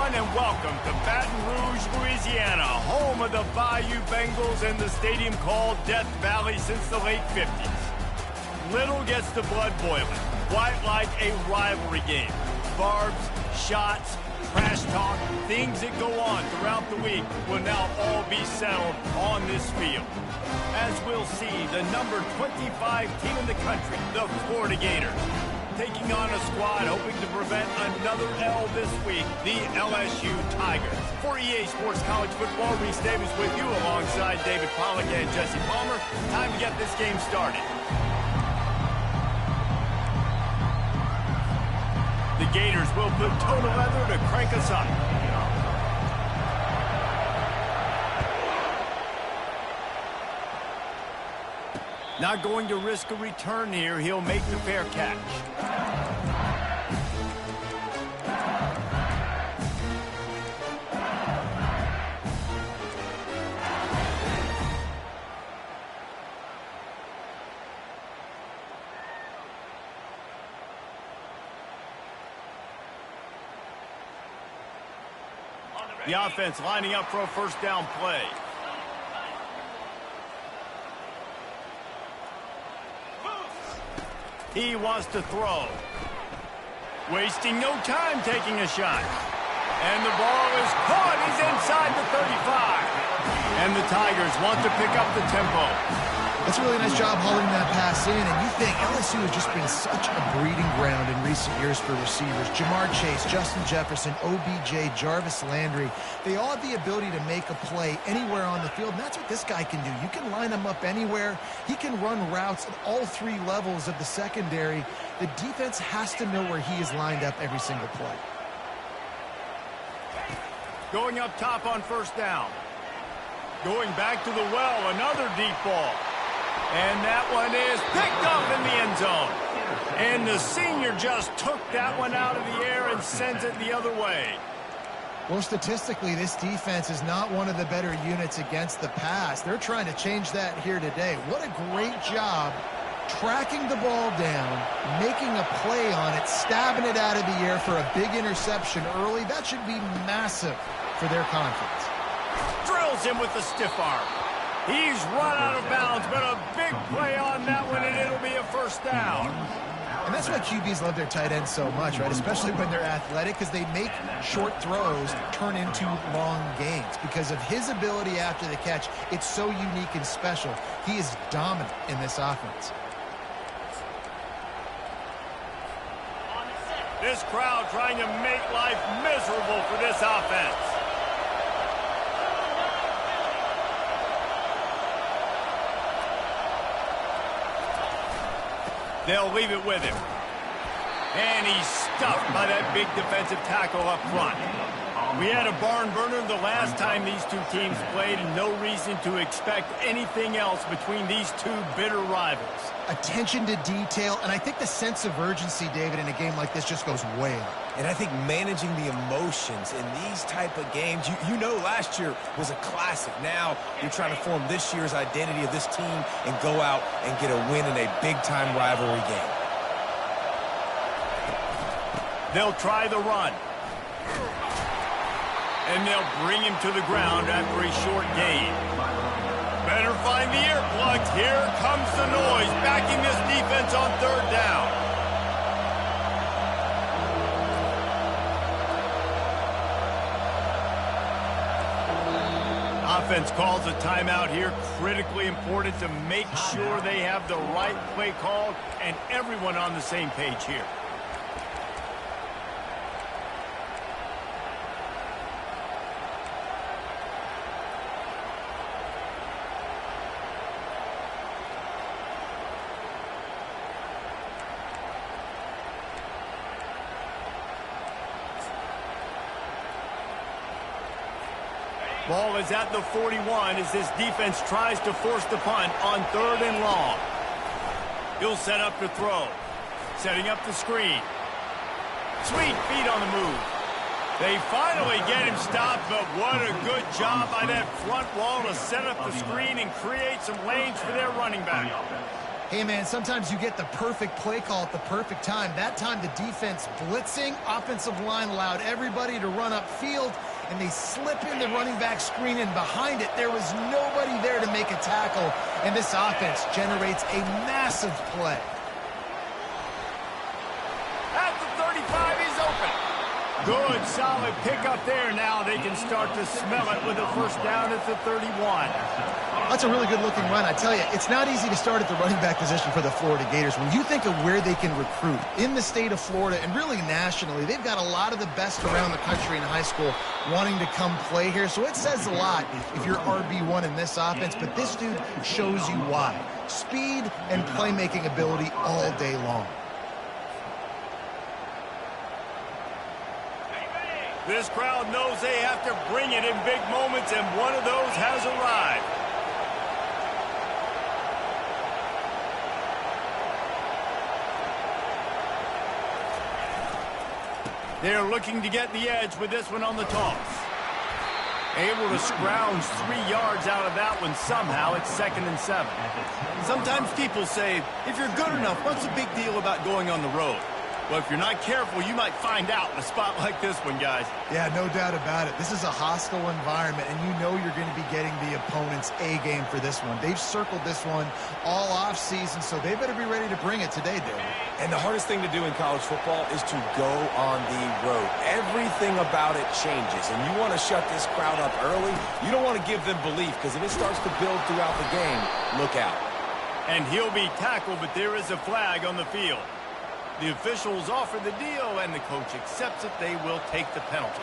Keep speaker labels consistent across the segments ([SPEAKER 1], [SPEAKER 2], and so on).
[SPEAKER 1] everyone, and welcome to Baton Rouge, Louisiana, home of the Bayou Bengals and the stadium called Death Valley since the late 50s. Little gets the blood boiling, quite like a rivalry game. Barbs, shots, trash talk, things that go on throughout the week will now all be settled on this field. As we'll see, the number 25 team in the country, the Florida Gators, taking on a squad hoping to prevent another L this week, the LSU Tigers. For EA Sports College Football, Reese Davis with you alongside David Pollack and Jesse Palmer. Time to get this game started. The Gators will put toe to leather to crank us up. Not going to risk a return here. He'll make the fair catch. The offense lining up for a first down play. He wants to throw. Wasting no time taking a shot. And the ball is caught. He's inside the 35. And the Tigers want to pick up the tempo.
[SPEAKER 2] That's a really nice job hauling that pass in, and you think LSU has just been such a breeding ground in recent years for receivers. Jamar Chase, Justin Jefferson, OBJ, Jarvis Landry, they all have the ability to make a play anywhere on the field, and that's what this guy can do. You can line him up anywhere. He can run routes at all three levels of the secondary. The defense has to know where he is lined up every single play.
[SPEAKER 1] Going up top on first down. Going back to the well, another deep ball. And that one is picked up in the end zone. And the senior just took that one out of the air and sends it the other way.
[SPEAKER 2] Well, statistically, this defense is not one of the better units against the pass. They're trying to change that here today. What a great job tracking the ball down, making a play on it, stabbing it out of the air for a big interception early. That should be massive for their confidence.
[SPEAKER 1] Drills him with the stiff arm. He's run out of bounds, but a big play on that one, and it'll be a first down.
[SPEAKER 2] And that's why QBs love their tight ends so much, right? Especially when they're athletic, because they make short throws turn into long gains. Because of his ability after the catch, it's so unique and special. He is dominant in this offense.
[SPEAKER 1] This crowd trying to make life miserable for this offense. They'll leave it with him. And he's stuffed by that big defensive tackle up front. We had a barn burner the last time these two teams played, and no reason to expect anything else between these two bitter rivals.
[SPEAKER 2] Attention to detail, and I think the sense of urgency, David, in a game like this just goes way up.
[SPEAKER 3] And I think managing the emotions in these type of games, you know last year was a classic. Now you're trying to form this year's identity of this team and go out and get a win in a big-time rivalry game.
[SPEAKER 1] They'll try the run. And they'll bring him to the ground after a short gain. Better find the earplugs. Here comes the noise, backing this defense on third down. Offense calls a timeout here. Critically important to make sure they have the right play called and everyone on the same page here. Ball is at the 41 as this defense tries to force the punt on third and long. He'll set up to throw. Setting up the screen. Sweet feet on the move. They finally get him stopped, but what a good job by that front wall to set up the screen and create some lanes for their running back.
[SPEAKER 2] Hey, man, sometimes you get the perfect play call at the perfect time. That time, the defense blitzing, offensive line allowed everybody to run upfield, and they slip in the running back screen, and behind it, there was nobody there to make a tackle, and this offense generates a massive play.
[SPEAKER 1] At the 35, he's open. Good, solid pickup there. Now they can start to smell it with a first down at the 31.
[SPEAKER 2] That's a really good-looking run. I tell you, it's not easy to start at the running back position for the Florida Gators. When you think of where they can recruit in the state of Florida and really nationally, they've got a lot of the best around the country in high school wanting to come play here. So it says a lot if you're RB1 in this offense, but this dude shows you why. Speed and playmaking ability all day long.
[SPEAKER 1] This crowd knows they have to bring it in big moments, and one of those has arrived. They're looking to get the edge with this one on the toss. Able to scrounge 3 yards out of that one somehow. It's 2nd and 7. Sometimes people say, if you're good enough, what's the big deal about going on the road? Well, if you're not careful, you might find out in a spot like this one, guys.
[SPEAKER 2] Yeah, no doubt about it. This is a hostile environment, and you know you're going to be getting the opponent's A-game for this one. They've circled this one all off-season, so they better be ready to bring it today, David.
[SPEAKER 3] And the hardest thing to do in college football is to go on the road. Everything about it changes, and you want to shut this crowd up early. You don't want to give them belief, because if it starts to build throughout the game, look out.
[SPEAKER 1] And he'll be tackled, but there is a flag on the field. The officials offer the deal, and the coach accepts it. They will take the penalty.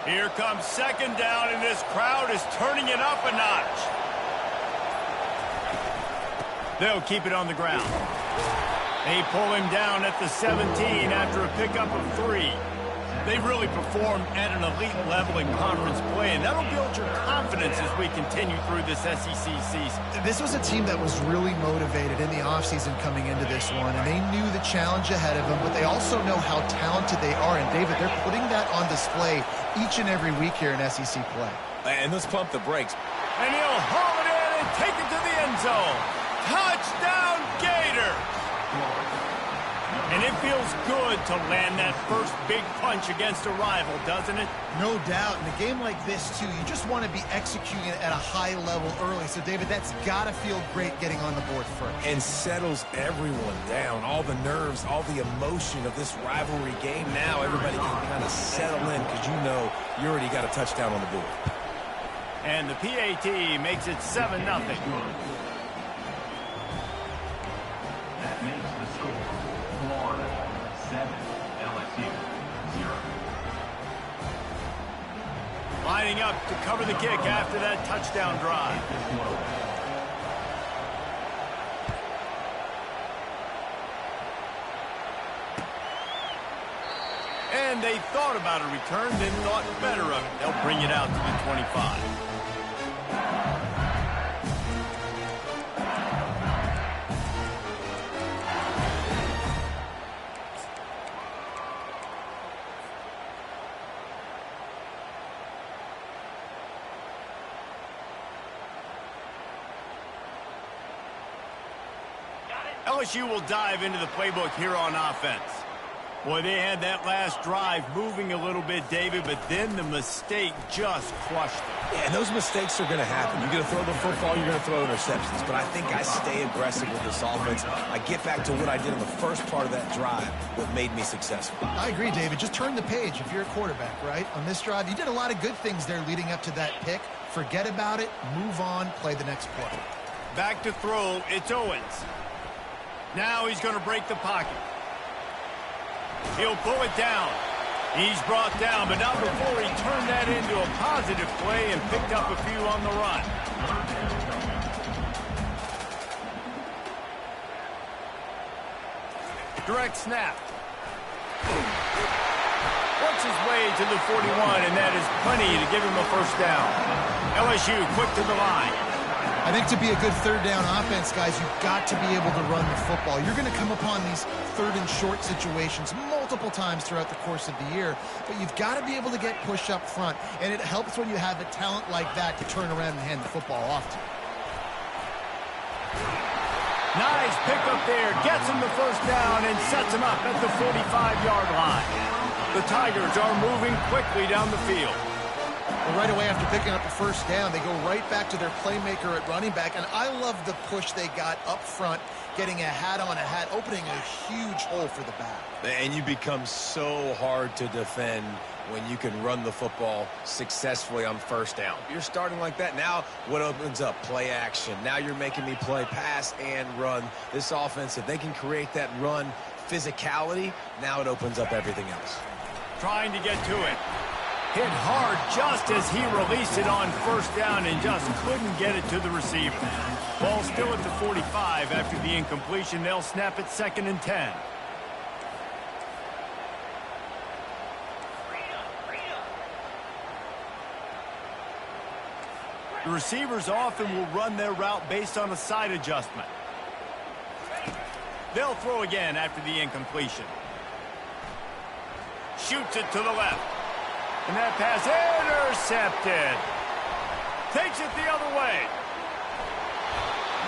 [SPEAKER 1] Here comes 2nd down, and this crowd is turning it up a notch. They'll keep it on the ground. They pull him down at the 17 after a pickup of 3. They've really performed at an elite level in conference play, and that'll build your confidence as we continue through this SEC season.
[SPEAKER 2] This was a team that was really motivated in the offseason coming into this one, and they knew the challenge ahead of them, but they also know how talented they are. And, David, they're putting that on display each and every week here in SEC play.
[SPEAKER 3] And let's pump the brakes.
[SPEAKER 1] And he'll haul it in and take it to the end zone. Touchdown, Gator! And it feels good to land that first big punch against a rival, doesn't it?
[SPEAKER 2] No doubt. In a game like this, too, you just want to be executing it at a high level early. So, David, that's got to feel great getting on the board first.
[SPEAKER 3] And settles everyone down. All the nerves, all the emotion of this rivalry game. Now everybody can kind of settle in because you know you already got a touchdown on the board.
[SPEAKER 1] And the PAT makes it 7-0.
[SPEAKER 4] That makes the score Florida 7, LSU 0.
[SPEAKER 1] Lining up to cover the kick after that touchdown drive. And they thought about a return, then thought better of it. They'll bring it out to the 25. LSU will dive into the playbook here on offense. Boy, they had that last drive moving a little bit, David, but then the mistake just crushed them.
[SPEAKER 3] Yeah, and those mistakes are going to happen. You're going to throw the football, you're going to throw interceptions. But I think I stay aggressive with this offense. I get back to what I did in the first part of that drive, what made me successful.
[SPEAKER 2] I agree, David. Just turn the page if you're a quarterback, right? On this drive, you did a lot of good things there leading up to that pick. Forget about it, move on, play the next play.
[SPEAKER 1] Back to throw, it's Owens. Now he's going to break the pocket. He'll pull it down. He's brought down, but not before he turned that into a positive play and picked up a few on the run. Direct snap. Works his way to the 41, and that is plenty to give him a first down. LSU quick to the line.
[SPEAKER 2] I think to be a good third down offense, guys, you've got to be able to run the football. You're going to come upon these third and short situations multiple times throughout the course of the year, but you've got to be able to get push up front, and it helps when you have a talent like that to turn around and hand the football off to.
[SPEAKER 1] Nice pickup there, gets him the first down and sets him up at the 45-yard line. The Tigers are moving quickly down the field.
[SPEAKER 2] Well, right away after picking up the first down, they go right back to their playmaker at running back, and I love the push they got up front, getting a hat on a hat, opening a huge hole for the back.
[SPEAKER 3] And you become so hard to defend when you can run the football successfully on first down. You're starting like that. Now what opens up? Play action. Now you're making me play pass and run. This offense, if they can create that run physicality, now it opens up everything else.
[SPEAKER 1] Trying to get to it. Hit hard just as he released it on first down and just couldn't get it to the receiver. Ball still at the 45 after the incompletion. They'll snap it 2nd and 10. The receivers often will run their route based on a side adjustment. They'll throw again after the incompletion. Shoots it to the left. And that pass intercepted. Takes it the other way.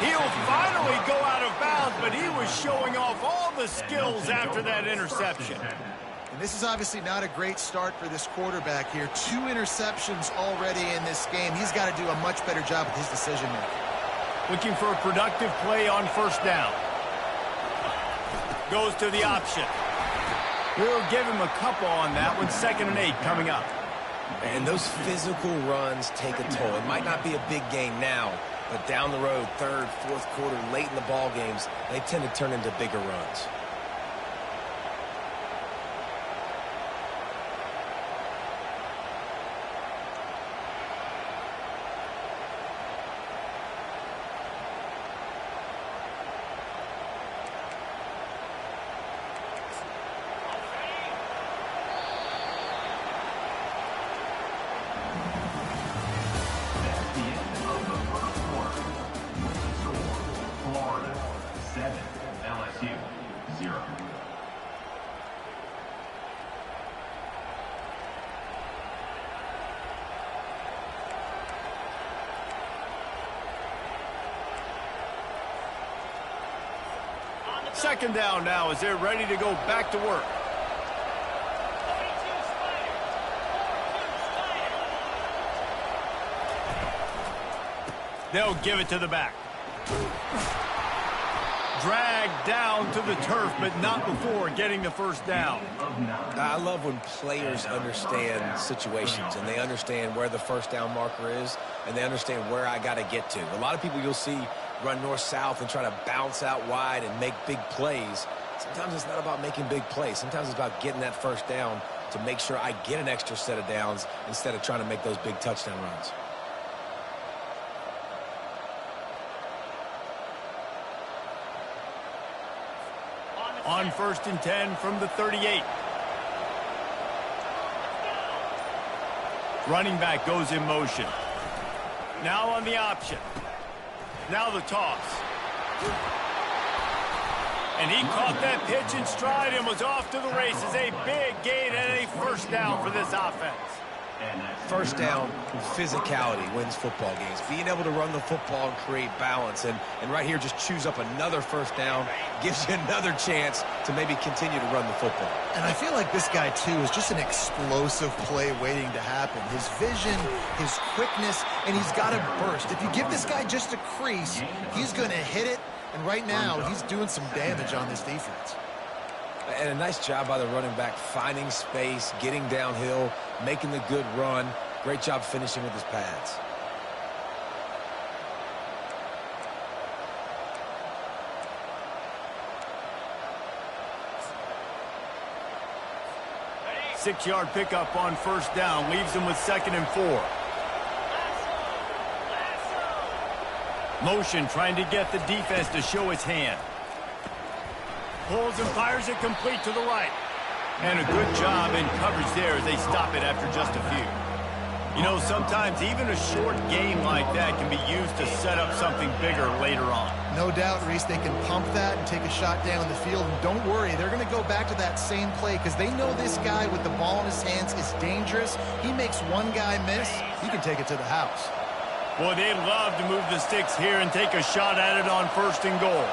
[SPEAKER 1] He'll finally go out of bounds, but he was showing off all the skills after that interception.
[SPEAKER 2] And this is obviously not a great start for this quarterback here. 2 interceptions already in this game. He's got to do a much better job with his decision-making.
[SPEAKER 1] Looking for a productive play on first down. Goes to the option. We'll give him a couple on that one. 2nd and 8 coming up.
[SPEAKER 3] And those physical runs take a toll. It might not be a big game now, but down the road, 3rd, 4th quarter, late in the ball games, they tend to turn into bigger runs.
[SPEAKER 4] Florida 7, LSU 0.
[SPEAKER 1] Second down now as they're ready to go back to work. They'll give it to the back. Dragged down to the turf, but not before getting the first down.
[SPEAKER 3] I love when players understand situations and they understand where the first down marker is and they understand where I got to get to. A lot of people you'll see run north-south and try to bounce out wide and make big plays. Sometimes it's not about making big plays. Sometimes it's about getting that first down to make sure I get an extra set of downs instead of trying to make those big touchdown runs.
[SPEAKER 1] On 1st and 10 from the 38. Running back goes in motion. Now on the option. Now the toss. And he caught that pitch in stride and was off to the races. A big gain and a first down for this offense.
[SPEAKER 3] First down, physicality wins football games. Being able to run the football and create balance. And right here, just choose up another first down. Gives you another chance to maybe continue to run the football.
[SPEAKER 2] And I feel like this guy, too, is just an explosive play waiting to happen. His vision, his quickness, and he's got a burst. If you give this guy just a crease, he's going to hit it. And right now, he's doing some damage on this defense.
[SPEAKER 3] And a nice job by the running back, finding space, getting downhill, making the good run. Great job finishing with his pads.
[SPEAKER 1] Six-yard pickup on first down. Leaves them with 2nd and 4. Motion trying to get the defense to show its hand. Pulls and fires it complete to the right. And a good job in coverage there as they stop it after just a few. You know, sometimes even a short game like that can be used to set up something bigger later on.
[SPEAKER 2] No doubt, Reese, they can pump that and take a shot down the field. And don't worry, they're going to go back to that same play because they know this guy with the ball in his hands is dangerous. He makes one guy miss, he can take it to the house.
[SPEAKER 1] Boy, they'd love to move the sticks here and take a shot at it on 1st and goal.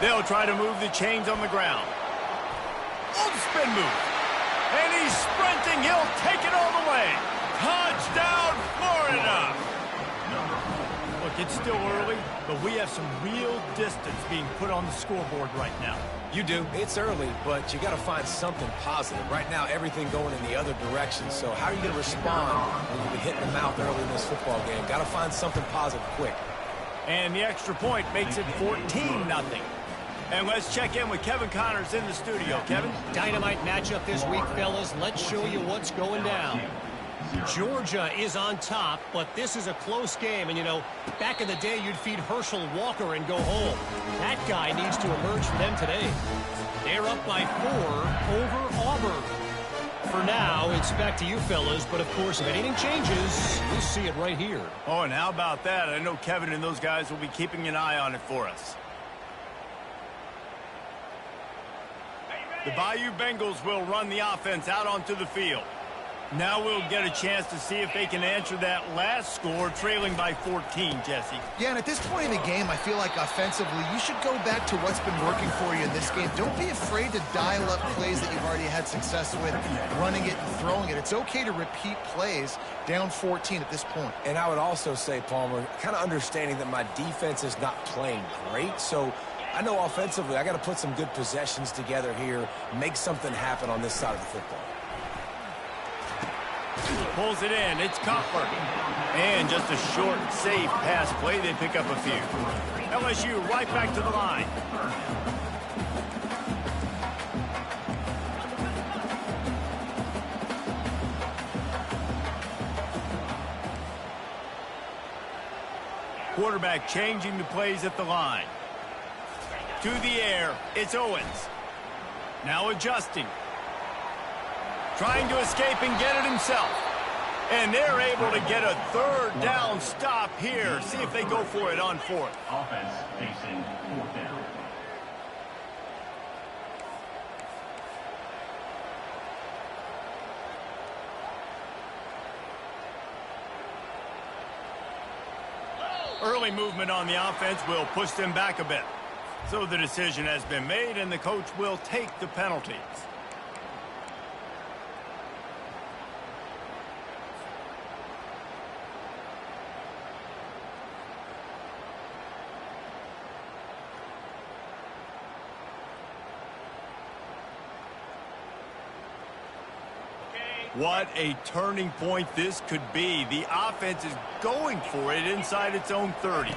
[SPEAKER 1] They'll try to move the chains on the ground. Oh, spin move. And he's sprinting. He'll take it all the way. Touchdown, Florida. Look, it's still early, but we have some real distance being put on the scoreboard right now.
[SPEAKER 3] You do. It's early, but you got to find something positive. Right now, everything going in the other direction. So how are you going to respond when you've been hit in the mouth early in this football game? Got to find something positive quick.
[SPEAKER 1] And the extra point makes it 14-0. And let's check in with Kevin Connors in the studio. Kevin?
[SPEAKER 5] Dynamite matchup this week, fellas. Let's show you what's going down. Georgia is on top, but this is a close game. And, you know, back in the day, you'd feed Herschel Walker and go home. That guy needs to emerge for them today. They're up by 4 over Auburn. For now, it's back to you, fellas. But, of course, if anything changes, we'll see it right here.
[SPEAKER 1] Oh, and how about that? I know Kevin and those guys will be keeping an eye on it for us. The Bayou Bengals will run the offense out onto the field. Now we'll get a chance to see if they can answer that last score, trailing by 14, Jesse.
[SPEAKER 2] Yeah, and at this point in the game, I feel like offensively, you should go back to what's been working for you in this game. Don't be afraid to dial up plays that you've already had success with, running it and throwing it. It's okay to repeat plays down 14 at this point.
[SPEAKER 3] And I would also say, Palmer, kind of understanding that my defense is not playing great, so I know offensively I got to put some good possessions together here, make something happen on this side of the football.
[SPEAKER 1] Pulls it in. It's Comfort. And just a short, safe pass play. They pick up a few. LSU right back to the line. Quarterback changing the plays at the line. To the air, it's Owens. Now adjusting. Trying to escape and get it himself. And they're able to get a 3rd down stop here. See if they go for it on 4th.
[SPEAKER 4] Offense facing 4th down.
[SPEAKER 1] Early movement on the offense will push them back a bit. So the decision has been made, and the coach will take the penalties. What a turning point this could be. The offense is going for it inside its own 30.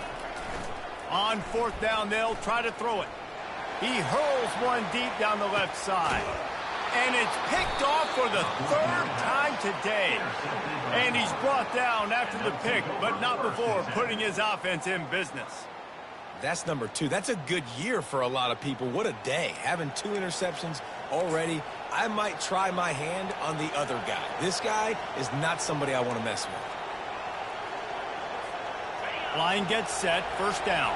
[SPEAKER 1] On 4th down, they'll try to throw it. He hurls one deep down the left side. And it's picked off for the 3rd time today. And he's brought down after the pick, but not before putting his offense in business.
[SPEAKER 3] That's number 2. That's a good year for a lot of people. What a day. Having 2 interceptions already. I might try my hand on the other guy. This guy is not somebody I want to mess with.
[SPEAKER 1] Line gets set. 1st down.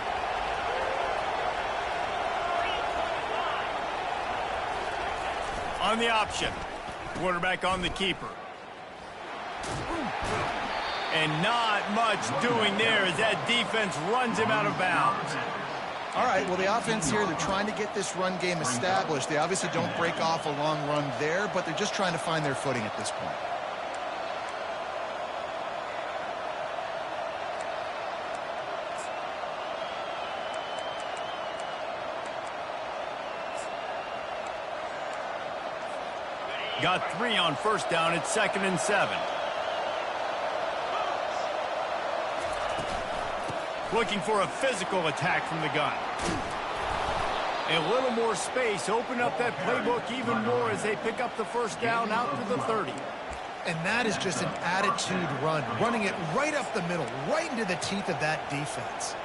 [SPEAKER 1] On the option. Quarterback on the keeper. And not much doing there as that defense runs him out of bounds.
[SPEAKER 2] All right, well, the offense here, they're trying to get this run game established. They obviously don't break off a long run there, but they're just trying to find their footing at this point.
[SPEAKER 1] Got 3 on 1st down. It's 2nd and 7. Looking for a physical attack from the gun. A little more space. Open up that playbook even more as they pick up the 1st down out to the 30.
[SPEAKER 2] And that is just an attitude run, running it right up the middle, right into the teeth of that defense.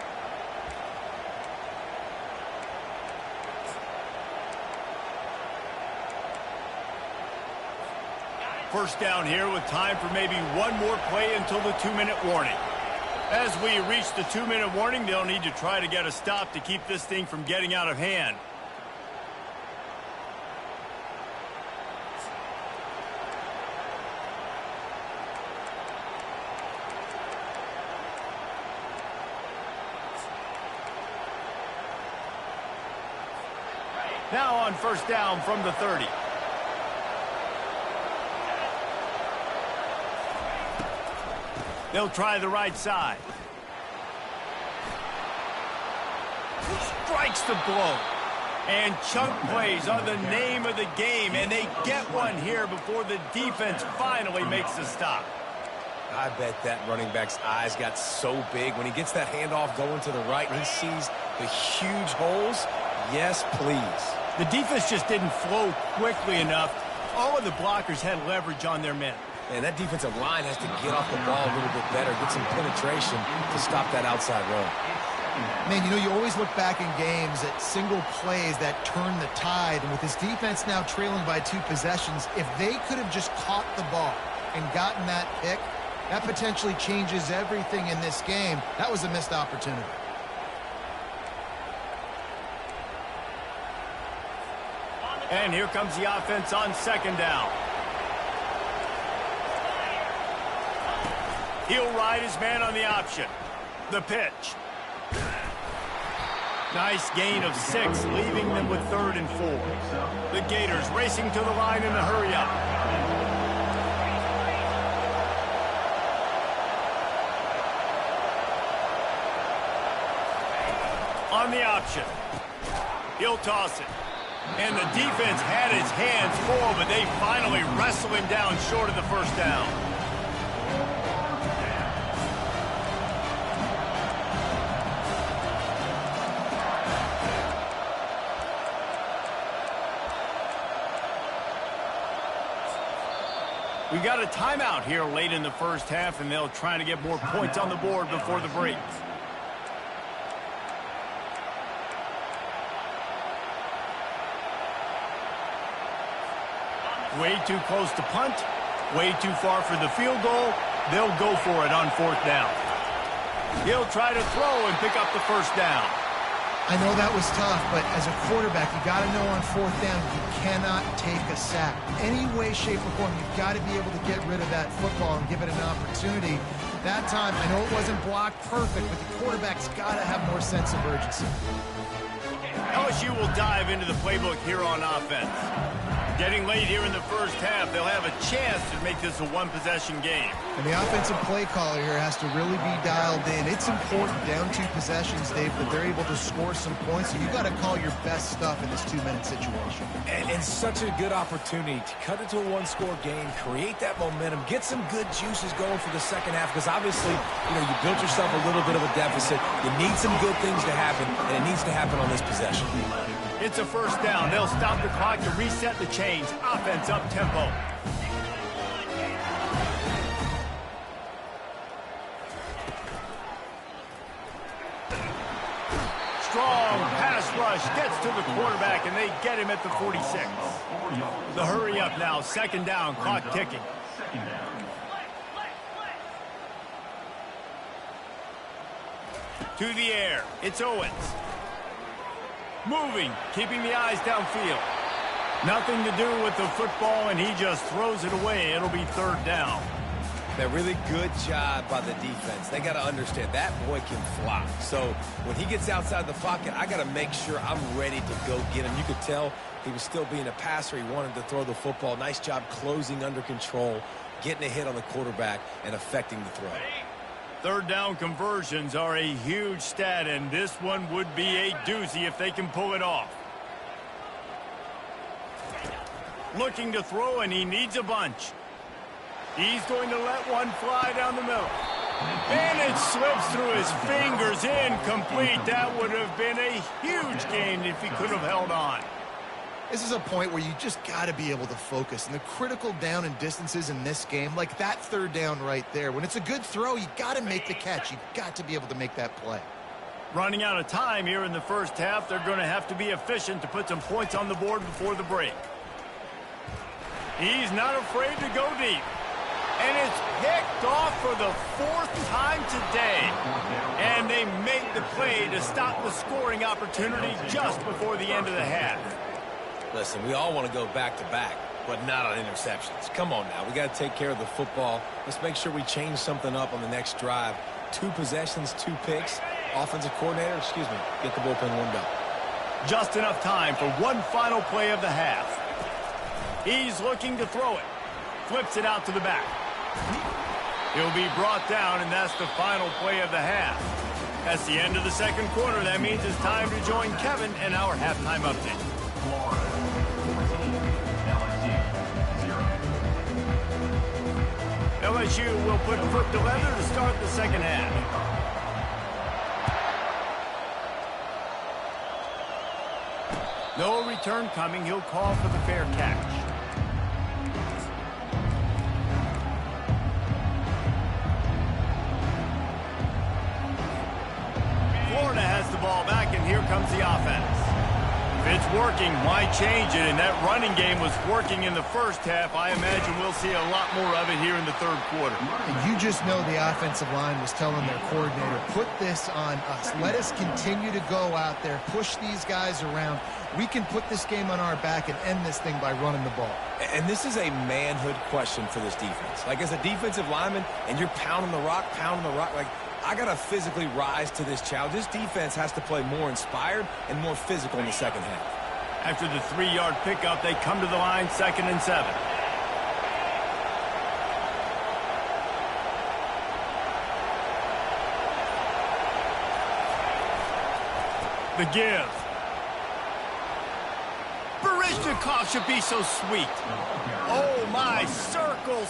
[SPEAKER 1] First down here with time for maybe one more play until the 2-minute warning. As we reach the 2-minute warning, they'll need to try to get a stop to keep this thing from getting out of hand. Now on first down from the 30. They'll try the right side. Strikes the blow. And chunk plays are the name of the game, and they get one here before the defense finally makes the stop.
[SPEAKER 3] I bet that running back's eyes got so big when he gets that handoff going to the right and he sees the huge holes. Yes, please.
[SPEAKER 1] The defense just didn't flow quickly enough. All of the blockers had leverage on their men.
[SPEAKER 3] And that defensive line has to get off the ball a little bit better, get some penetration to stop that outside run.
[SPEAKER 2] Man, you know, you always look back in games at single plays that turn the tide. And with this defense now trailing by 2 possessions, if they could have just caught the ball and gotten that pick, that potentially changes everything in this game. That was a missed opportunity.
[SPEAKER 1] And here comes the offense on second down. He'll ride his man on the option. The pitch. Nice gain of 6, leaving them with 3rd and 4. The Gators racing to the line in the hurry-up. On the option. He'll toss it. And the defense had his hands full, but they finally wrestle him down short of the first down. We got a timeout here late in the first half, and they'll try to get more points on the board before the break. Way too close to punt, way too far for the field goal. They'll go for it on 4th down. He'll try to throw and pick up the first down.
[SPEAKER 2] I know that was tough, but as a quarterback, you got to know on 4th down, you cannot take a sack. Any way, shape, or form, you've got to be able to get rid of that football and give it an opportunity. That time, I know it wasn't blocked perfect, but the quarterback's got to have more sense of urgency.
[SPEAKER 1] LSU will dive into the playbook here on offense. Getting late here in the first half, they'll have a chance to make this a 1-possession game.
[SPEAKER 2] And the offensive play caller here has to really be dialed in. It's important, down 2 possessions, Dave, that they're able to score some points. So you got to call your best stuff in this 2-minute situation.
[SPEAKER 3] And such a good opportunity to cut into a 1-score game, create that momentum, get some good juices going for the second half, because obviously, you know, you built yourself a little bit of a deficit. You need some good things to happen, and it needs to happen on this possession.
[SPEAKER 1] It's a first down. They'll stop the clock to reset the chains. Offense up tempo. Strong pass rush gets to the quarterback, and they get him at the 46. The hurry up now. 2nd down. Clock ticking. To the air. It's Owens. Moving, keeping the eyes downfield. Nothing to do with the football, and he just throws it away. It'll be 3rd down.
[SPEAKER 3] That really good job by the defense. They got to understand that boy can fly. So when he gets outside the pocket, I got to make sure I'm ready to go get him. You could tell he was still being a passer. He wanted to throw the football. Nice job closing under control, getting a hit on the quarterback, and affecting the throw.
[SPEAKER 1] 3rd down conversions are a huge stat, and this one would be a doozy if they can pull it off. Looking to throw, and he needs a bunch. He's going to let one fly down the middle. And it slips through his fingers, incomplete. That would have been a huge gain if he could have held on.
[SPEAKER 2] This is a point where you just got to be able to focus. And the critical down and distances in this game, like that third down right there, when it's a good throw, you got to make the catch. You got to be able to make that play.
[SPEAKER 1] Running out of time here in the first half, they're going to have to be efficient to put some points on the board before the break. He's not afraid to go deep. And it's picked off for the 4th time today. And they make the play to stop the scoring opportunity just before the end of the half.
[SPEAKER 3] Listen, we all want to go back-to-back, but not on interceptions. Come on now. We got to take care of the football. Let's make sure we change something up on the next drive. 2 possessions, 2 picks. Offensive coordinator, get the bullpen warmed up.
[SPEAKER 1] Just enough time for one final play of the half. He's looking to throw it. Flips it out to the back. He'll be brought down, and that's the final play of the half. That's the end of the second quarter. That means it's time to join Kevin in our halftime update.
[SPEAKER 4] Florida 14, LSU 0.
[SPEAKER 1] LSU will put foot to leather to start the second half. No return coming. He'll call for the fair catch. Florida has the ball back, and here comes the offense. If it's working, why change it? And that running game was working in the first half. I imagine we'll see a lot more of it here in the third quarter.
[SPEAKER 2] And you just know the offensive line was telling their coordinator, put this on us. Let us continue to go out there, push these guys around. We can put this game on our back and end this thing by running the ball.
[SPEAKER 3] And this is a manhood question for this defense. Like, as a defensive lineman, and you're pounding the rock, like, I got to physically rise to this challenge. This defense has to play more inspired and more physical in the second half.
[SPEAKER 1] After the 3-yard pickup, they come to the line, 2nd and 7. The give. Barishnikov should be so sweet. Oh, my. Circle.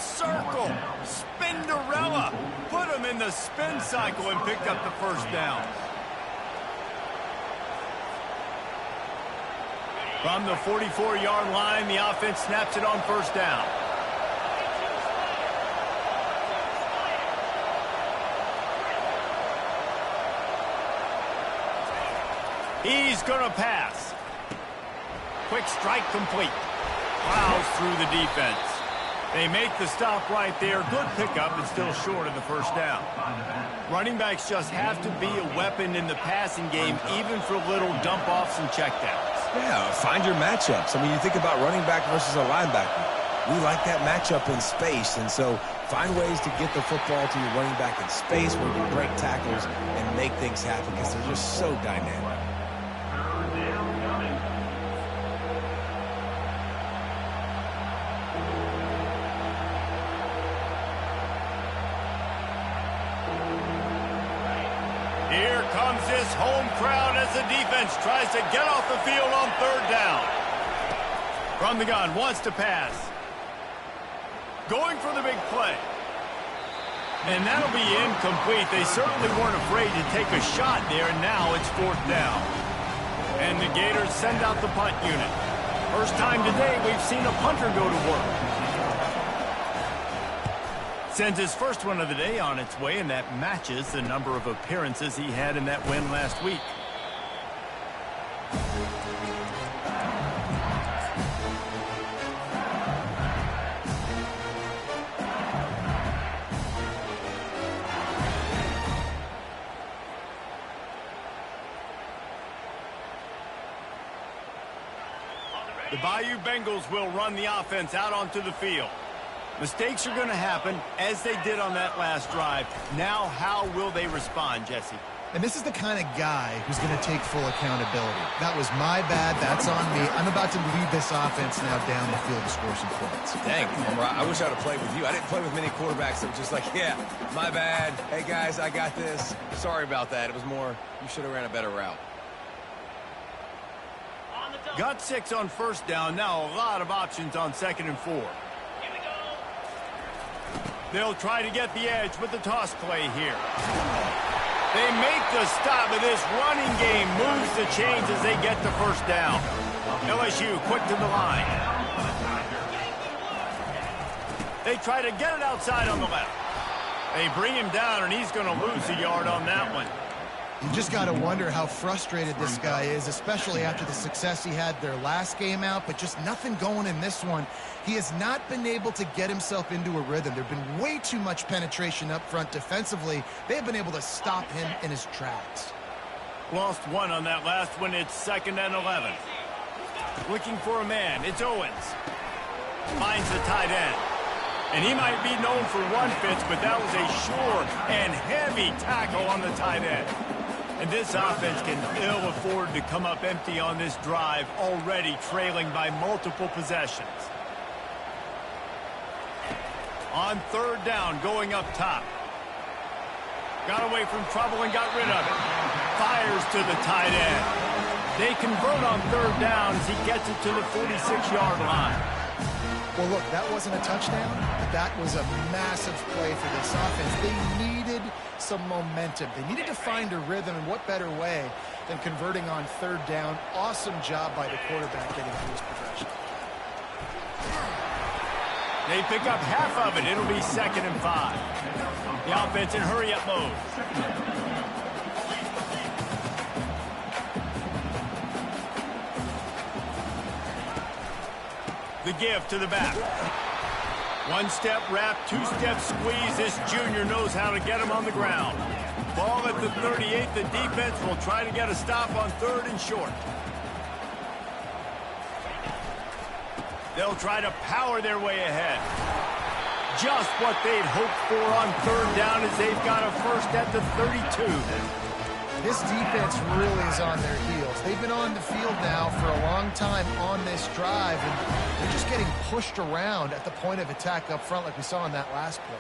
[SPEAKER 1] Spinderella. Put him in the spin cycle and picked up the first down. From the 44-yard line, the offense snaps it on first down. He's going to pass. Quick strike complete. Plows through the defense. They make the stop right there. Good pickup, but still short of the first down. Running backs just have to be a weapon in the passing game, even for little dump-offs and checkdowns.
[SPEAKER 3] Yeah, find your matchups. I mean, you think about running back versus a linebacker. We like that matchup in space, and so find ways to get the football to your running back in space where you can break tackles and make things happen because they're just so dynamic.
[SPEAKER 1] Here comes this home crowd as the defense tries to get off the field on third down. From the gun, wants to pass. Going for the big play. And that'll be incomplete. They certainly weren't afraid to take a shot there, and now it's 4th down. And the Gators send out the punt unit. First time today we've seen a punter go to work. Sends his first one of the day on its way, and that matches the number of appearances he had in that win last week. The Bayou Bengals will run the offense out onto the field. Mistakes are going to happen, as they did on that last drive. Now, how will they respond, Jesse?
[SPEAKER 2] And this is the kind of guy who's going to take full accountability. That was my bad. That's on me. I'm about to lead this offense now down the field to score some points.
[SPEAKER 3] Dang, I wish I would have played with you. I didn't play with many quarterbacks that were just like, yeah, my bad. Hey, guys, I got this. Sorry about that. It was more, you should have ran a better route.
[SPEAKER 1] Got 6 on first down. Now a lot of options on 2nd and 4. They'll try to get the edge with the toss play here. They make the stop, but this running game moves the chains as they get the first down. LSU quick to the line. They try to get it outside on the left. They bring him down, and he's going to lose a yard on that one.
[SPEAKER 2] You just got to wonder how frustrated this guy is, especially after the success he had their last game out, but just nothing going in this one. He has not been able to get himself into a rhythm. There's been way too much penetration up front defensively. They have been able to stop him in his tracks.
[SPEAKER 1] Lost one on that last one. It's 2nd and 11. Looking for a man. It's Owens. Finds the tight end. And he might be known for run fits, but that was a sure and heavy tackle on the tight end. And this offense can ill afford to come up empty on this drive, already trailing by multiple possessions. On 3rd down, going up top. Got away from trouble and got rid of it. Fires to the tight end. They convert on 3rd down as he gets it to the 46-yard line.
[SPEAKER 2] Well, look, that wasn't a touchdown. That was a massive play for this offense. They needed some momentum. They needed to find a rhythm, and what better way than converting on 3rd down. Awesome job by the quarterback getting through his progression.
[SPEAKER 1] They pick up half of it. It'll be 2nd and 5. The offense in hurry-up mode. The give to the back. 1-step wrap, 2-step squeeze. This junior knows how to get him on the ground. Ball at the 38. The defense will try to get a stop on 3rd and short. They'll try to power their way ahead. Just what they'd hoped for on 3rd down as they've got a first at the 32.
[SPEAKER 2] This defense really is on their heels. They've been on the field now for a long time on this drive, and they're just getting pushed around at the point of attack up front like we saw in that last play.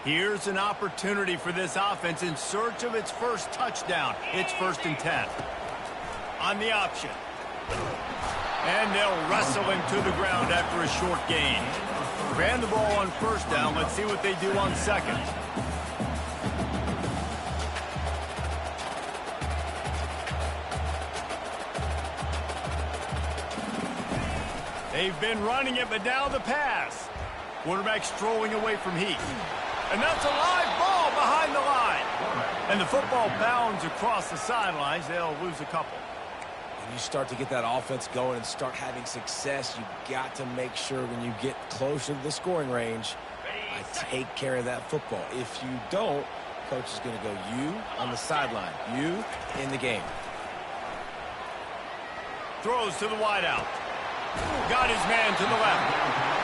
[SPEAKER 1] Here's an opportunity for this offense in search of its first touchdown. It's 1st and 10. On the option. And they'll wrestle him to the ground after a short gain. Ran the ball on 1st down. Let's see what they do on 2nd. They've been running it, but now the pass. Quarterback strolling away from Heath. And that's a live ball behind the line. And the football bounds across the sidelines. They'll lose a couple.
[SPEAKER 3] When you start to get that offense going and start having success, you've got to make sure when you get closer to the scoring range, I take care of that football. If you don't, coach is going to go you on the sideline, you in the game.
[SPEAKER 1] Throws to the wideout. Got his man to the left.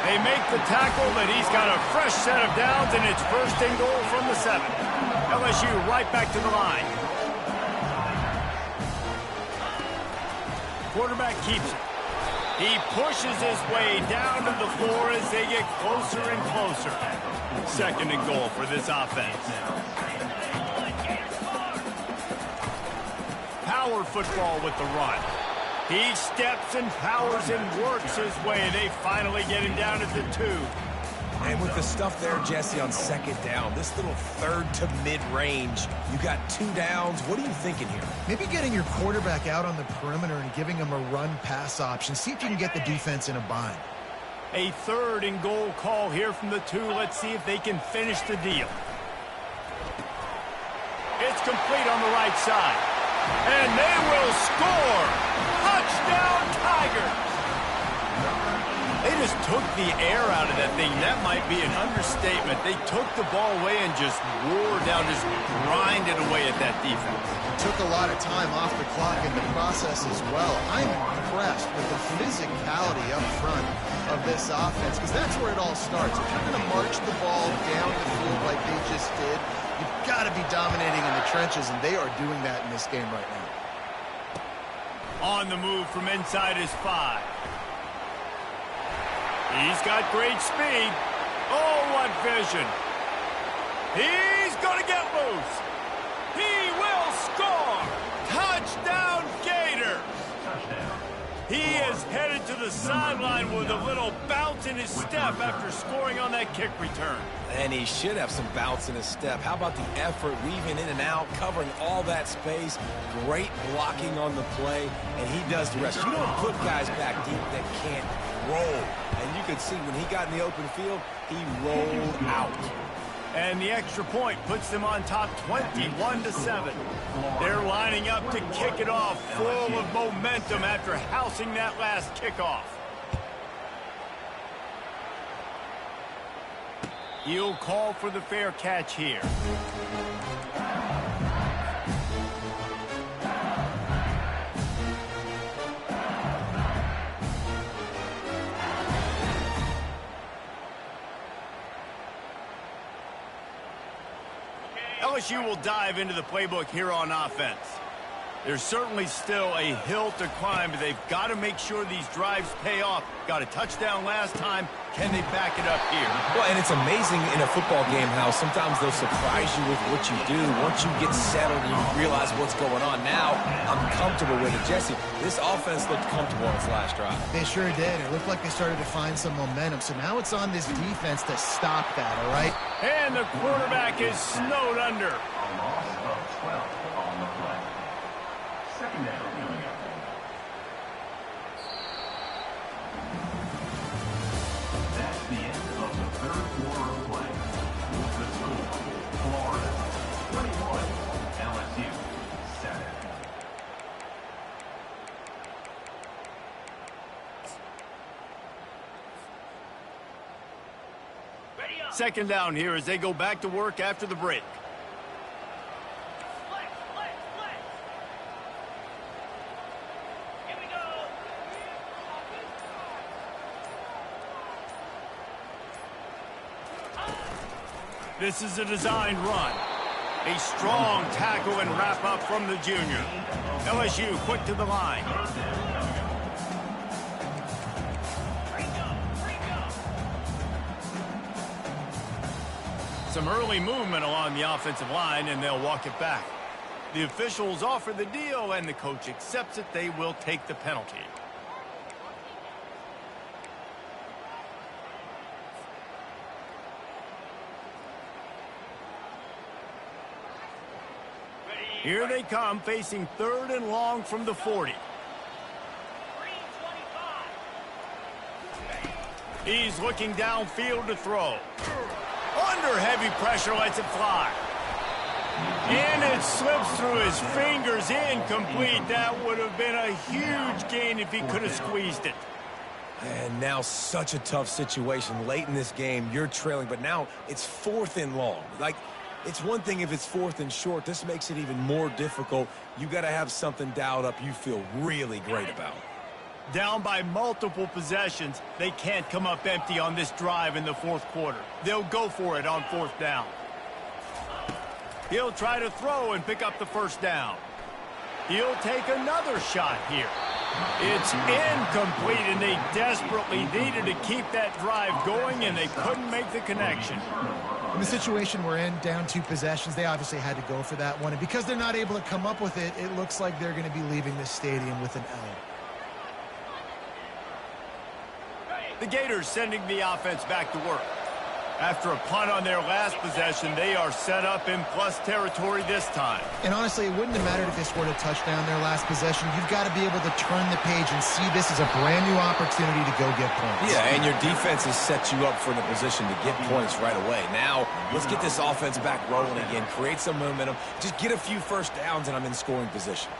[SPEAKER 1] They make the tackle, but he's got a fresh set of downs, and it's 1st and goal from the 7. LSU right back to the line. Quarterback keeps it. He pushes his way down to the floor as they get closer and closer. 2nd and goal for this offense. Power football with the run. He steps and powers and works his way. They finally get him down at the 2.
[SPEAKER 3] And with the stuff there, Jesse, on 2nd down, this little 3rd to mid-range, you got 2 downs. What are you thinking here?
[SPEAKER 2] Maybe getting your quarterback out on the perimeter and giving him a run-pass option. See if you can get the defense in a bind.
[SPEAKER 1] A 3rd and goal call here from the 2. Let's see if they can finish the deal. It's complete on the right side. And they will score! Touchdown, Tigers! They just took the air out of that thing. That might be an understatement. They took the ball away and just wore down, just grinded away at that defense.
[SPEAKER 2] Took a lot of time off the clock in the process as well. I'm impressed with the physicality up front of this offense, because that's where it all starts. If you're going to march the ball down the field like they just did, you've got to be dominating in the trenches, and they are doing that in this game right now.
[SPEAKER 1] On the move from inside his 5. He's got great speed. Oh, what vision. He's going to get loose. He will score. Touchdown, Gators. He is headed to the sideline with a little bounce in his step after scoring on that kick return.
[SPEAKER 3] And he should have some bounce in his step. How about the effort, weaving in and out, covering all that space, great blocking on the play, and he does the rest. You don't put guys back deep that can't roll. And you could see when he got in the open field, he rolled out.
[SPEAKER 1] And the extra point puts them on top 21-7. They're lining up to kick it off full of momentum after housing that last kickoff. He'll call for the fair catch here. LSU will dive into the playbook here on offense. There's certainly still a hill to climb, but they've got to make sure these drives pay off. Got a touchdown last time. Can they back it up here?
[SPEAKER 3] Well, and it's amazing in a football game how sometimes they'll surprise you with what you do. Once you get settled and you realize what's going on, now I'm comfortable with it. Jesse, this offense looked comfortable on its last drive.
[SPEAKER 2] They sure did. It looked like they started to find some momentum. So now it's on this defense to stop that, all right?
[SPEAKER 1] And the quarterback is snowed under.
[SPEAKER 4] A loss of 12 on the play. Second down. That's the end of the third quarter of play. The score, Florida 21, LSU 7.
[SPEAKER 1] Second down here as they go back to work after the break. This is a designed run. A strong tackle and wrap up from the junior. LSU quick to the line. Some early movement along the offensive line, and they'll walk it back. The officials offer the deal, and the coach accepts it. They will take the penalty. Here they come, facing third and long from the 40. He's looking downfield to throw. Under heavy pressure, lets it fly. And it slips through his fingers, incomplete. That would have been a huge gain if he could have squeezed it.
[SPEAKER 3] And now such a tough situation. Late in this game, you're trailing, but now it's fourth and long. Like, it's one thing if it's fourth and short. This makes it even more difficult. You got to have something dialed up you feel really great about.
[SPEAKER 1] Down by multiple possessions, they can't come up empty on this drive in the fourth quarter. They'll go for it on fourth down. He'll try to throw and pick up the first down. He'll take another shot here. It's incomplete, and they desperately needed to keep that drive going, and they couldn't make the connection.
[SPEAKER 2] In the situation we're in, down 2 possessions, they obviously had to go for that one. And because they're not able to come up with it, it looks like they're going to be leaving this stadium with an L.
[SPEAKER 1] The Gators sending the offense back to work. After a punt on their last possession, they are set up in plus territory this time.
[SPEAKER 2] And honestly, it wouldn't have mattered if they scored a touchdown their last possession. You've got to be able to turn the page and see this as a brand new opportunity to go get points.
[SPEAKER 3] Yeah, and your defense has set you up for the position to get points right away. Now, let's get this offense back rolling again, create some momentum, just get a few first downs, and I'm in scoring position.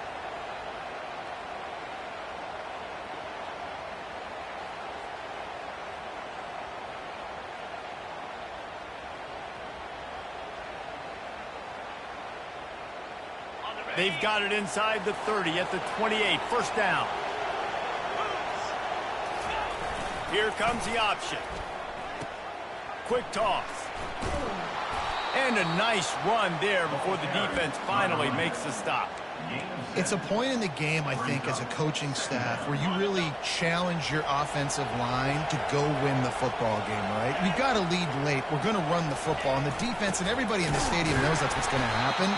[SPEAKER 1] They've got it inside the 30 at the 28. First down. Here comes the option. Quick toss. And a nice run there before the defense finally makes the stop.
[SPEAKER 2] It's a point in the game, I think, as a coaching staff where you really challenge your offensive line to go win the football game, right? We've got to lead late. We're going to run the football. And the defense and everybody in the stadium knows that's what's going to happen.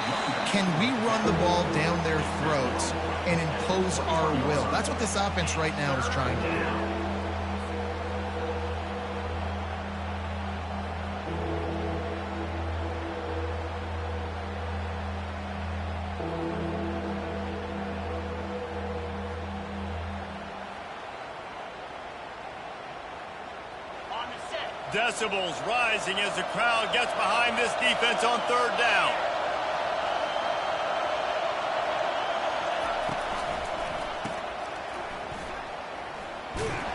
[SPEAKER 2] Can we run the ball down their throats and impose impose our will. That's what this offense right now is trying to do.
[SPEAKER 1] Decibels rising as the crowd gets behind this defense on third down.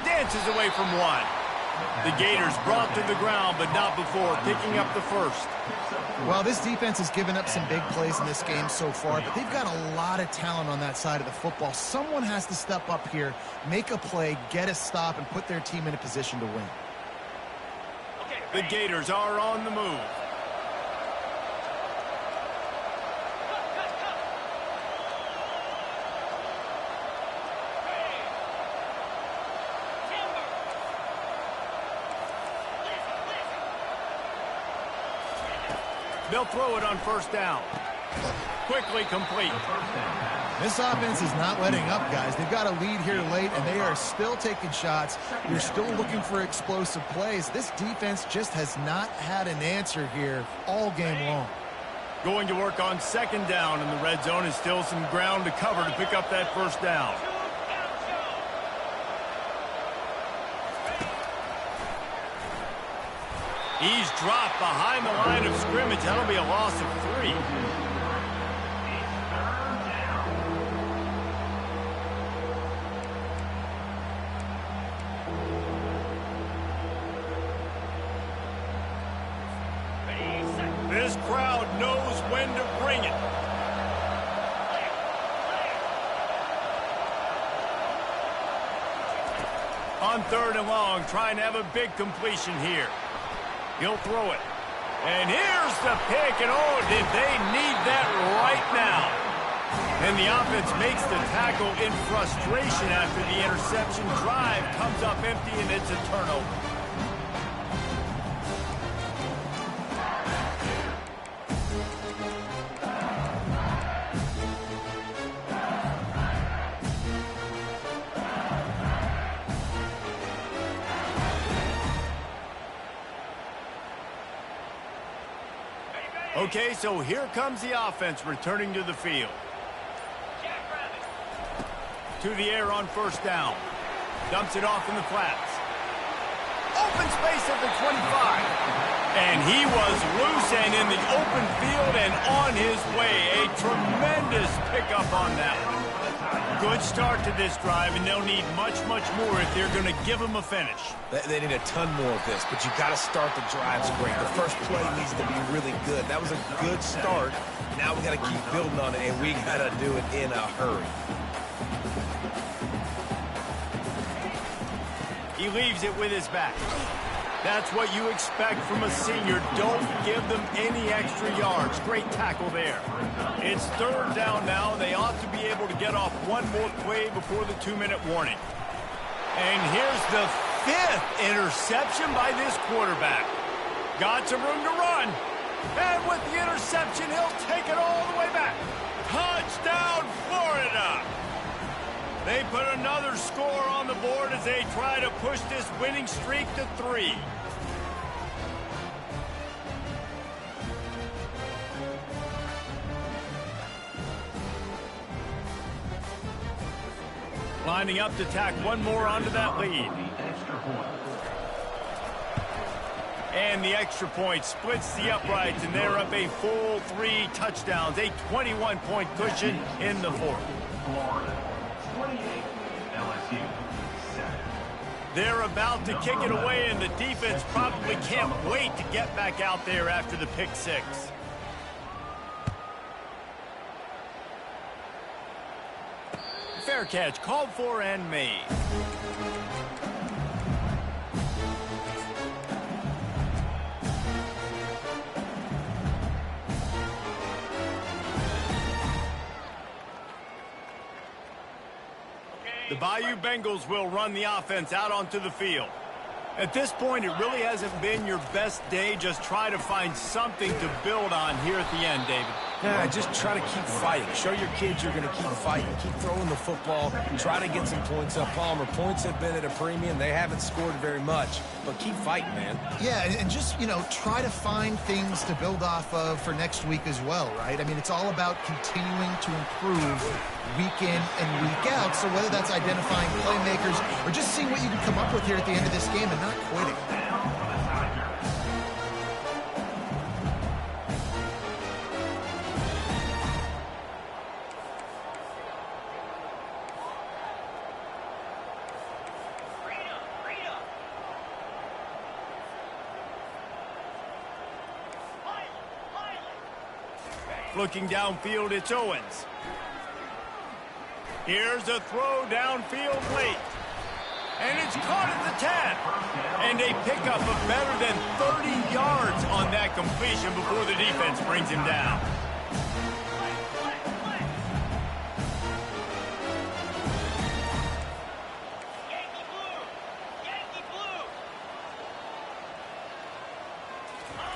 [SPEAKER 1] Dances away from one. The Gators brought to the ground, but not before picking up the first.
[SPEAKER 2] Well, this defense has given up some big plays in this game so far, but they've got a lot of talent on that side of the football. Someone has to step up here, make a play, get a stop, and put their team in a position to win.
[SPEAKER 1] The Gators are on the move. They'll throw it on first down. Quickly complete.
[SPEAKER 2] This offense is not letting up, guys. They've got a lead here late, and they are still taking shots. You're still looking for explosive plays. This defense just has not had an answer here all game long.
[SPEAKER 1] Going to work on second down in the red zone, and still some ground to cover to pick up that first down. He's dropped behind the line of scrimmage. That'll be a loss of 3. This crowd knows when to bring it. On third and long, trying to have a big completion here. He'll throw it. And here's the pick, and oh, did they need that right now. And the offense makes the tackle in frustration after the interception. Drive comes up empty, and it's a turnover. Okay, so here comes the offense returning to the field. To the air on first down. Dumps it off in the flats. Open space at the 25. And he was loose and in the open field and on his way. A tremendous pickup on that one. Good start to this drive, and they'll need much, much more if they're going to give him a finish.
[SPEAKER 3] They need a ton more of this, but you got to start the drives great. The first play needs to be really good. That was a good start. Now we got to keep building on it, and we got to do it in a hurry.
[SPEAKER 1] He leaves it with his back. That's what you expect from a senior. Don't give them any extra yards. Great tackle there. It's third down now. They ought to be able to get off one more play before the 2-minute warning. And here's the 5th interception by this quarterback. Got some room to run. And with the interception, he'll take it all the way back. Touchdown, Florida! They put another score on the board as they try to push this winning streak to 3. Lining up to tack one more onto that lead. And the extra point splits the uprights, and they're up a full 3 touchdowns, a 21-point cushion in the 4th.
[SPEAKER 4] Florida 28, LSU 7.
[SPEAKER 1] They're about to kick it away, and the defense probably can't wait to get back out there after the pick 6. Fair catch, called for and made. The Bayou Bengals will run the offense out onto the field. At this point, it really hasn't been your best day. Just try to find something to build on here at the end, David.
[SPEAKER 3] Yeah, just try to keep fighting. Show your kids you're going to keep fighting. Keep throwing the football. Try to get some points up. Palmer, points have been at a premium. They haven't scored very much, but keep fighting, man.
[SPEAKER 2] Yeah, and just, try to find things to build off of for next week as well, right? I mean, it's all about continuing to improve week in and week out. So whether that's identifying playmakers or just seeing what you can come up with here at the end of this game and not quitting.
[SPEAKER 1] Looking downfield, it's Owens. Here's a throw downfield late. And it's caught at the 10. And a pickup of better than 30 yards on that completion before the defense brings him down.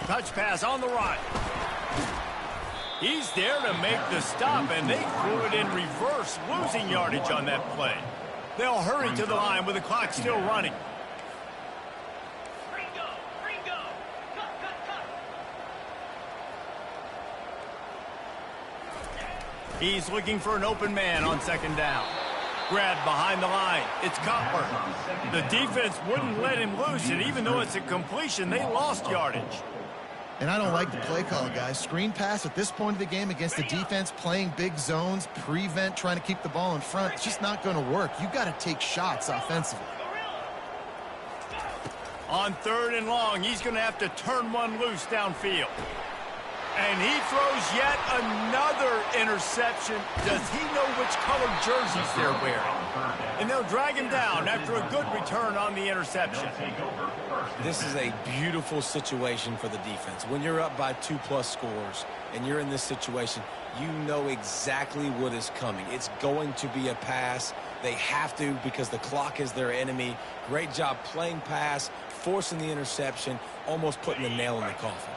[SPEAKER 1] Touch pass on the right. He's there to make the stop, and they threw it in reverse, losing yardage on that play. They'll hurry to the line with the clock still running. He's looking for an open man on second down. Grabbed behind the line. It's Cutler. The defense wouldn't let him loose, and even though it's a completion, they lost yardage.
[SPEAKER 2] And I don't like the play call, guys. Screen pass at this point of the game against the defense, playing big zones, prevent, trying to keep the ball in front. It's just not going to work. You've got to take shots offensively.
[SPEAKER 1] On third and long, he's going to have to turn one loose downfield. And he throws yet another interception. Does he know which colored jerseys they're wearing? And they'll drag him down after a good return on the interception.
[SPEAKER 3] This is a beautiful situation for the defense. When you're up by 2+ scores and you're in this situation, you know exactly what is coming. It's going to be a pass. They have to because the clock is their enemy. Great job playing pass, forcing the interception, almost putting the nail in the coffin.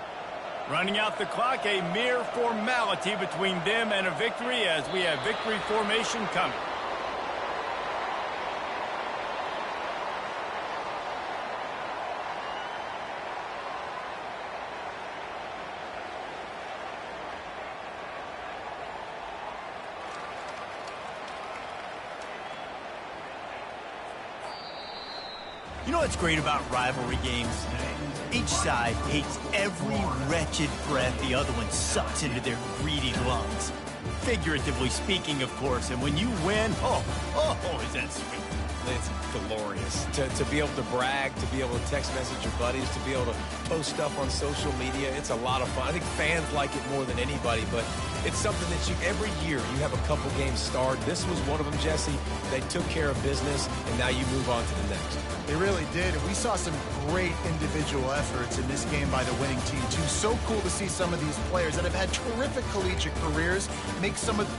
[SPEAKER 1] Running out the clock, a mere formality between them and a victory as we have victory formation coming.
[SPEAKER 6] You know what's great about rivalry games? Each side hates every wretched breath the other one sucks into their greedy lungs. Figuratively speaking, of course, and when you win, oh, is that sweet.
[SPEAKER 3] It's glorious. To be able to brag, to be able to text message your buddies, to be able to post stuff on social media, it's a lot of fun. I think fans like it more than anybody, but it's something that every year you have a couple games starred. This was one of them, Jesse. They took care of business, and now you move on to the next.
[SPEAKER 2] They really did, and we saw some great individual efforts in this game by the winning team, too. So cool to see some of these players that have had terrific collegiate careers make some of...